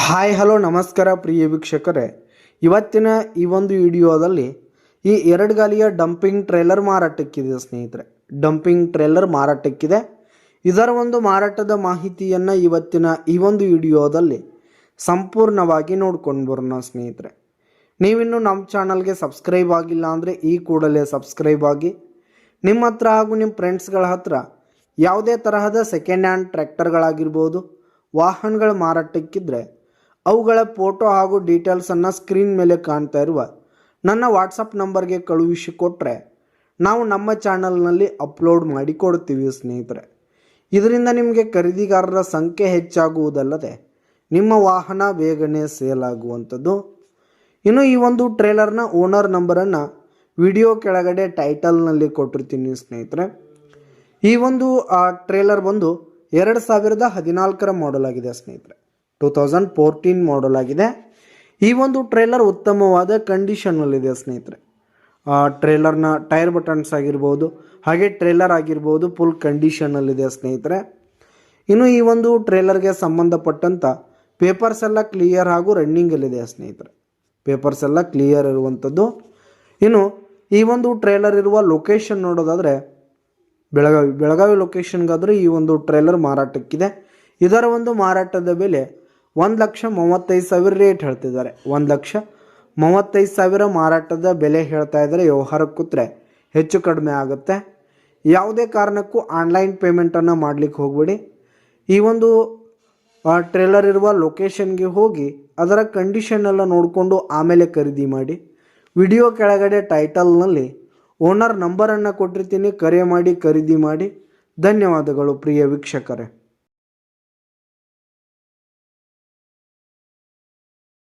Hi hello ನಮಸ್ಕಾರ ಪ್ರಿಯ ವೀಕ್ಷಕರೇ, ಇವತ್ತಿನ ಈ ಒಂದು ವಿಡಿಯೋದಲ್ಲಿ ಈ ಎರಡು ಗಾಲಿಯ ಡಂಪಿಂಗ್ ಟ್ರೇಲರ್ ಮಾರಾಟಕ್ಕಿದೆ ಸ್ನೇಹಿತರೆ. ಡಂಪಿಂಗ್ ಟ್ರೇಲರ್ ಮಾರಾಟಕ್ಕಿದೆ. ಇದರ ಒಂದು ಮಾರಾಟದ ಮಾಹಿತಿಯನ್ನು ಇವತ್ತಿನ ಈ ಒಂದು ವಿಡಿಯೋದಲ್ಲಿ ಸಂಪೂರ್ಣವಾಗಿ ನೋಡ್ಕೊಂಡು ಬರೋಣ ಸ್ನೇಹಿತರೆ. ನೀವಿನ್ನು ನಮ್ಮ ಚಾನಲ್ಗೆ ಸಬ್ಸ್ಕ್ರೈಬ್ ಆಗಿಲ್ಲ ಅಂದರೆ ಈ ಕೂಡಲೇ ಸಬ್ಸ್ಕ್ರೈಬ್ ಆಗಿ. ನಿಮ್ಮ ಹತ್ರ ಹಾಗೂ ನಿಮ್ಮ ಫ್ರೆಂಡ್ಸ್ಗಳ ಹತ್ರ ಯಾವುದೇ ತರಹದ ಸೆಕೆಂಡ್ ಹ್ಯಾಂಡ್ ಟ್ರ್ಯಾಕ್ಟರ್ಗಳಾಗಿರ್ಬೋದು, ವಾಹನಗಳ ಮಾರಾಟಕ್ಕಿದ್ರೆ ಅವುಗಳ ಫೋಟೋ ಹಾಗೂ ಡೀಟೇಲ್ಸನ್ನು ಸ್ಕ್ರೀನ್ ಮೇಲೆ ಕಾಣ್ತಾ ಇರುವ ನನ್ನ ವಾಟ್ಸಪ್ ನಂಬರ್ಗೆ ಕಳುಹಿಸಿಕೊಟ್ರೆ ನಾವು ನಮ್ಮ ಚಾನಲ್ನಲ್ಲಿ ಅಪ್ಲೋಡ್ ಮಾಡಿ ಕೊಡ್ತೀವಿ ಸ್ನೇಹಿತರೆ. ಇದರಿಂದ ನಿಮಗೆ ಖರೀದಿಗಾರರ ಸಂಖ್ಯೆ ಹೆಚ್ಚಾಗುವುದಲ್ಲದೆ ನಿಮ್ಮ ವಾಹನ ಬೇಗನೆ ಸೇಲ್ ಆಗುವಂಥದ್ದು. ಇನ್ನು ಈ ಒಂದು ಟ್ರೇಲರ್ನ ಓನರ್ ನಂಬರನ್ನು ವಿಡಿಯೋ ಕೆಳಗಡೆ ಟೈಟಲ್ನಲ್ಲಿ ಕೊಟ್ಟಿರ್ತೀನಿ ಸ್ನೇಹಿತರೆ. ಈ ಒಂದು ಟ್ರೇಲರ್ ಬಂದು 2014 ಮಾಡೆಲ್ ಆಗಿದೆ ಸ್ನೇಹಿತರೆ. 2014 ಮಾಡೆಲ್ ಆಗಿದೆ. ಈ ಒಂದು ಟ್ರೇಲರ್ ಉತ್ತಮವಾದ ಕಂಡೀಷನ್ನಲ್ಲಿದೆ ಸ್ನೇಹಿತರೆ. ಟ್ರೇಲರ್ನ ಟೈರ್ ಬಟನ್ಸ್ ಆಗಿರ್ಬೋದು, ಹಾಗೆ ಟ್ರೇಲರ್ ಆಗಿರ್ಬೋದು ಫುಲ್ ಕಂಡೀಷನ್ನಲ್ಲಿದೆ ಸ್ನೇಹಿತರೆ. ಇನ್ನು ಈ ಒಂದು ಟ್ರೇಲರ್ಗೆ ಸಂಬಂಧಪಟ್ಟಂಥ ಪೇಪರ್ಸ್ ಎಲ್ಲ ಕ್ಲಿಯರ್ ಹಾಗೂ ರನ್ನಿಂಗಲ್ಲಿದೆ ಸ್ನೇಹಿತರೆ. ಪೇಪರ್ಸ್ ಎಲ್ಲ ಕ್ಲಿಯರ್ ಇರುವಂಥದ್ದು. ಇನ್ನು ಈ ಒಂದು ಟ್ರೇಲರ್ ಇರುವ ಲೊಕೇಶನ್ ನೋಡೋದಾದರೆ ಬೆಳಗಾವಿ ಲೊಕೇಶನ್ಗಾದರೆ ಈ ಒಂದು ಟ್ರೇಲರ್ ಮಾರಾಟಕ್ಕಿದೆ. ಇದರ ಒಂದು ಮಾರಾಟದ ಬೆಲೆ 1,35,000 ರೇಟ್ ಹೇಳ್ತಿದ್ದಾರೆ. 1,35,000 ಮಾರಾಟದ ಬೆಲೆ ಹೇಳ್ತಾ ಇದ್ದಾರೆ. ವ್ಯವಹಾರ ಕೂತ್ರೆ ಹೆಚ್ಚು ಕಡಿಮೆ ಆಗುತ್ತೆ. ಯಾವುದೇ ಕಾರಣಕ್ಕೂ ಆನ್ಲೈನ್ ಪೇಮೆಂಟನ್ನು ಮಾಡಲಿಕ್ಕೆ ಹೋಗಬೇಡಿ. ಈ ಒಂದು ಟ್ರೇಲರ್ ಇರುವ ಲೊಕೇಶನ್ಗೆ ಹೋಗಿ ಅದರ ಕಂಡೀಷನ್ ಎಲ್ಲ ನೋಡಿಕೊಂಡು ಆಮೇಲೆ ಖರೀದಿ ಮಾಡಿ. ವಿಡಿಯೋ ಕೆಳಗಡೆ ಟೈಟಲ್ನಲ್ಲಿ ಓನರ್ ನಂಬರನ್ನು ಕೊಟ್ಟಿರ್ತೀನಿ, ಕರೆ ಮಾಡಿ ಖರೀದಿ ಮಾಡಿ. ಧನ್ಯವಾದಗಳು ಪ್ರಿಯ ವೀಕ್ಷಕರೇ.